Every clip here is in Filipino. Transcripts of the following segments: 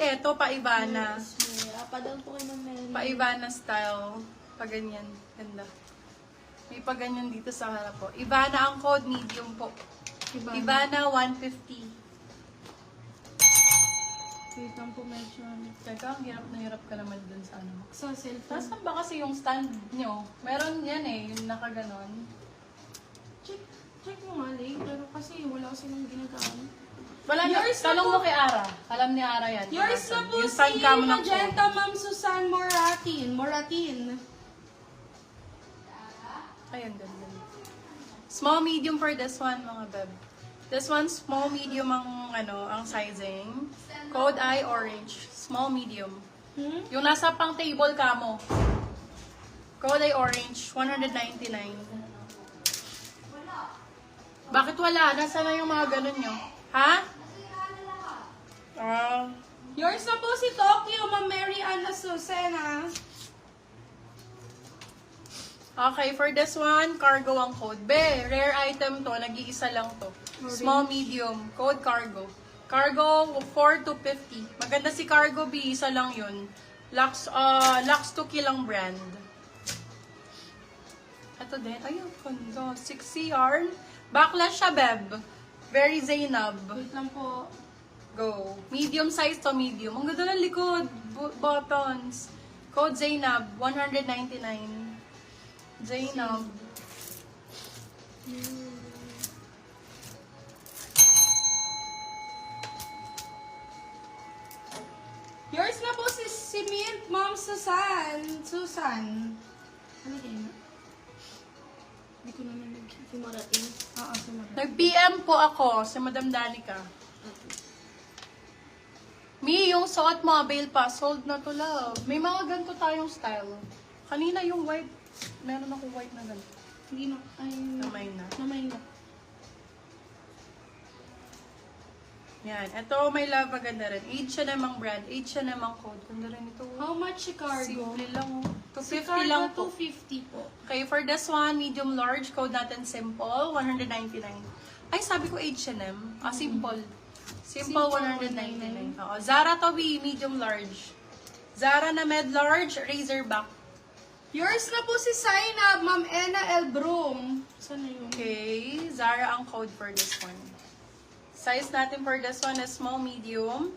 eto, pa-Ivana. Padal po kay Ma'am Mary. Pa-Ivana style. Pa-ganyan. Ganda. May pa-ganyan dito sa harap po. Ivana ang code, medium po. Ivana 150. Wait lang po, medyo. Teka, ang hirap na hirap ka naman dun sa ano. Sa cellphone. Nasaan ba kasi yung stand nyo? Meron yan eh, yung nakaganon. Check mo nga, Lay. Pero kasi wala kasi nang ginagamit. Wala na, Yours na talong po. mo kay Ara. Alam ni Ara yan. Yours na po Yung si stand cam ng Magenta phone. Ma'am Susan Moratin. Ayan, ganda. Small, medium for this one, mga beb. This one, small, medium ang, ang sizing. Code I, orange. Small, medium. Yung nasa pang table ka mo. Code I, orange. 199. Bakit wala? Nasaan na yung mga ganun nyo? Ha? Yours na po si Tokyo, Ma'am Mary Anna Susana. Okay, for this one, cargo ang code. Be, rare item to. Nag-iisa lang to. Small, medium. Code cargo. Cargo, 4 to 50. Maganda si Cargo B. Isa lang yun. Lux to Kilang brand. Ito din. Ayun, kondo. 6C yarn. Backlash siya, Beb. Very Zainab. Wait lang po. Go. Medium size to medium. Ang ganda ng likod. Buttons. Code Zainab, 199. Zainab. Yours na po si Mint Ma'am Susan. Ano kayo? Hindi ko naman nag-simarating. Oo, simarating. Nag-PM po ako sa Madam Danica. Mi, yung suot mo, avail pa. Sold na to, love. May mga ganito tayong style. Kanina yung white. Meron akong white na ganito. Hindi na. Ay, Namay na. namay na. Yan. Ito, may love, maganda rin. H&M ang brand. H&M ang code. Ganda rin ito. How much si Cargo? Simple lang. Si 250 Cargo, lang po. 250 po. Okay, for this one, medium large, code natin simple, 199. Ay, sabi ko H&M. Simple. Simple, 199. Oo. Zara to be medium large. Zara na med large, razorback. Yours na po si Zainab, Ma'am Ena Elbrum. Saan na yun? Okay, Zara ang code for this one. Size natin for this one is small, medium.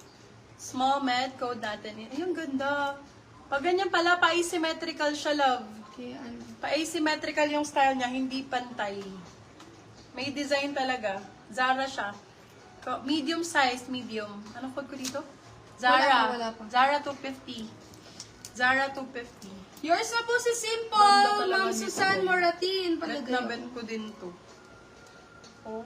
Small med, code natin. Ay, yung ganda. Pag ganyan pala, pa-asymmetrical siya, love. Okay, ano? Pa-asymmetrical yung style niya, hindi pantay. May design talaga. Zara siya. Medium size, medium. Anong code ko dito? Zara. Wala pa. Zara 250. Zara 250. Yours na po si Simple, Ganda talaga Ma'am nito, Susan boy. Moratin. Bet na bet ko din to. Oh.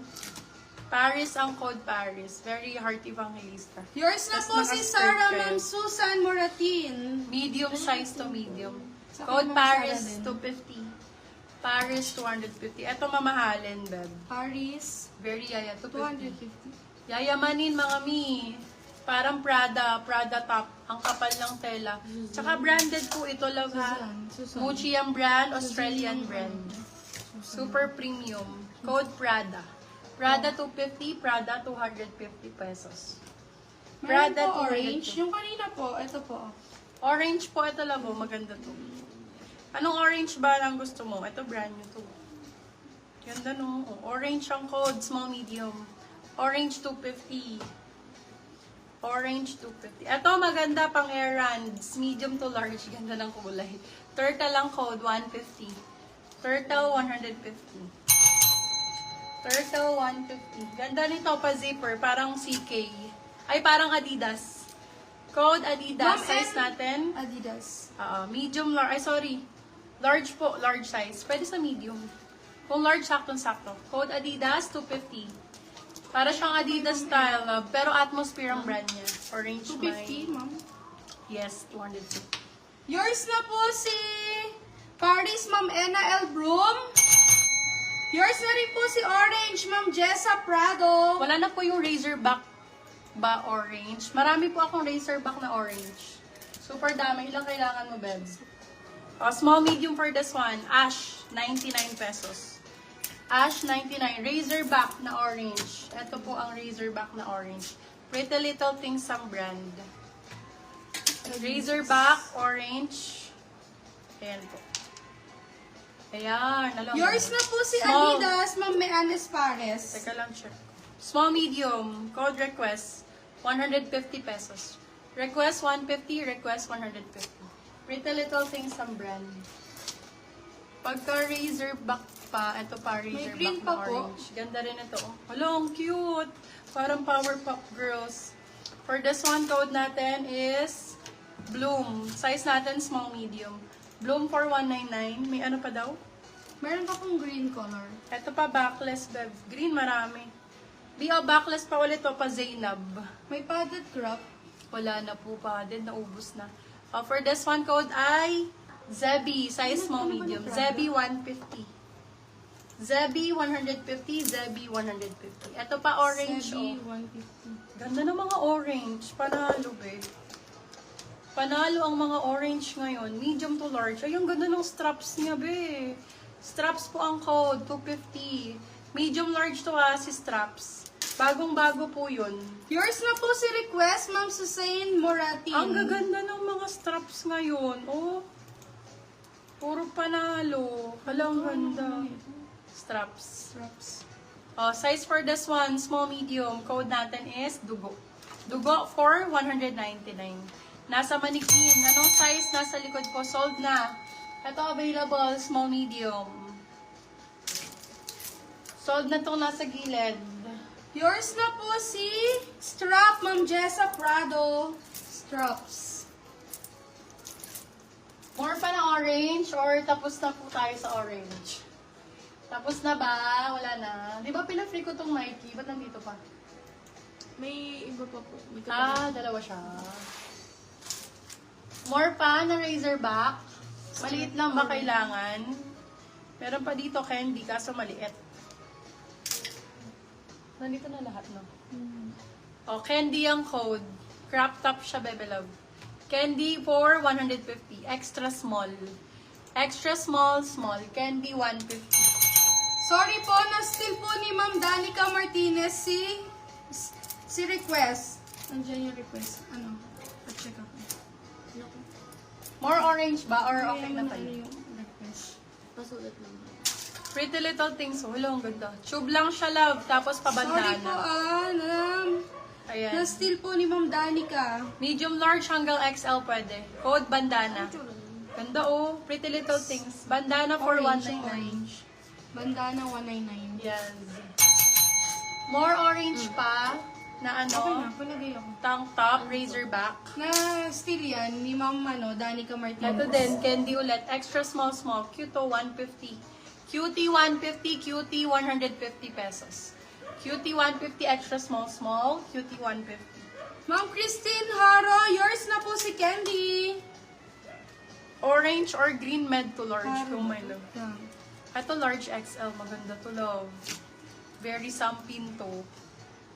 Paris ang code, Paris. Very heart evangelista. Yours na Tas po si naka-skirt Sarah, kayo. Ma'am Susan Moratin. Medium size to medium. Sa Code Ma'am Paris Sarah din. 250. Paris 250. Ito mamahalin, beb. Paris, Very yaya. 250. 250. Yayamanin mga mi. Parang Prada top. Ang kapal ng tela. Tsaka branded po ito, love ha. Susan. Muchi ang brand, Australian brand. Super premium. Code Prada. Prada 250, Prada 250 pesos. Meron Prada po orange. 250. Yung kanina po, ito po. Orange po ito, love. Maganda to. Anong orange ba ang gusto mo? Ito brand new to. Ganda no. Orange ang code, small, medium. Orange 250. Orange 250. Ito maganda pang errands. Medium to large. Ganda ng kulay. Turtle ang code, 150. Turtle, 150. Turtle, 150. Ganda nito pa zipper. Parang CK. Ay, parang Adidas. Code Adidas. Ma'am, Size natin. Adidas. Medium, large. Ay, sorry. Large po. Large size. Pwede sa medium. Kung large, saktong-sakto. Code Adidas, 250. Para siyang Adidas style, love. Pero Atmosphere ang brand niya. Orange 250, ma'am. Yes, 250. Yours na po si Paris, Ma'am Ena Elbrum. Yours na rin po si Orange, Ma'am Jessa Prado. Wala na po yung Razorback ba orange. Marami po akong Razorback na orange. Super dami. Ilang kailangan mo, Bebs? Small, medium for this one. Ash, 99 pesos. Ash, 99. Razorback na orange. Ito po ang Razorback na orange. Pretty Little Things ang brand. Razorback, orange. Ayan po. Ayan, alam mo. Yours na po si Small. Adidas, Ma'am Meanes Pares. Teka lang, check. Small, medium, code request, 150 pesos. Request 150, request 150. Pretty Little Things ang brand. Pagka Razorback pa, ito pa Razorback green na pa po. orange. Ganda rin ito. Oh. Hala, ang cute. Parang Powerpuff Girls. For this one, code natin is Bloom. Size natin, small, medium. Bloom for 199. May ano pa daw? Meron pa pong green color. Ito pa, backless, bev. Green, marami. Backless pa ulit to, pa Zainab. May padded crop. Wala na po pa din, naubos na. For this one code ay Zebi, size small, medium. Zebi 150. Zebi 150, Zebi 150. Ito pa orange, Sebi, oh. 150. Ganda ng mga orange. Panalo, babe. Panalo ang mga orange ngayon. Medium to large. Ay, ang ganda ng straps niya, be. Straps po ang code, 250. Medium large to si straps. Bagong-bago po yun. Yours na po si Request, Ma'am Susain Moratin. Ang gaganda ng mga straps ngayon. Oh, puro panalo. Halang ganda. Straps. Oh, size for this one, small, medium. Code natin is Dugo. Dugo for 199. Nasa Manikin. Anong size? Nasa likod po. Sold na. Ito available, small, medium. Sold na itong nasa gilid. Yours na po si Strap, Ma'am Jessa Prado. Straps. More pa na orange or tapos na po tayo sa orange? Tapos na ba? Wala na. Di ba pina-free ko tong Nike? Ba't nandito pa? May iba pa po. May Dalawa siya. More pa na Razorback. Maliit lang ba kailangan? Meron pa dito candy, kaso maliit. Nandito na lahat, no? Oh, candy ang code. Crop top siya, bebe love. Candy for 150. Extra small. Extra small, small. Candy 150. Sorry po, na-steal po ni Ma'am Danica Martinez si Request. Nandiyan yung request. Ano? Pa-check ako. More orange ba? Or okay na Ano tayo? yung request? Pasulat lang. Pretty Little Things. Oh, ang ganda. Tube lang siya, love. Tapos Sorry po, pabandana. Ayan. na-steal po ni Ma'am Danica. Medium, large hanggang XL pwede. Code bandana. Ganda oh. Pretty Little Things. Bandana for Orange, 199. orange. Bandana 199. Yes. More orange pa. Na Okay na, ano? palagay ako. Tank top, Razorback. Na-steal yan ni Ma'am Danica Martinez. Ito din, candy ulit. Extra small, small. Cute oh, 150. Cutie 150, cutie 150 pesos. Cutie 150, extra small, small. Cutie 150. Ma'am Christine Haro, yours na po si Candy. Orange or green med to large. Haro. Oh my love. Ito large XL. Maganda to, love. Very Sam Pinto.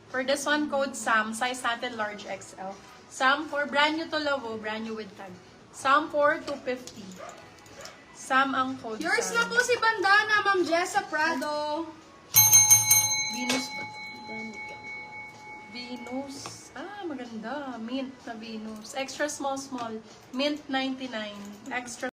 For this one, code Sam. Size natin large XL. Sam for brand new to, love. Oh, brand new with tag. Sam for 250. Sam ang code. Yours Sam. na po si Bandana, Ma'am Jessa Prado. Venus ba? Venus. Ah, maganda. Mint na Venus. Extra small, small. Mint 99. Extra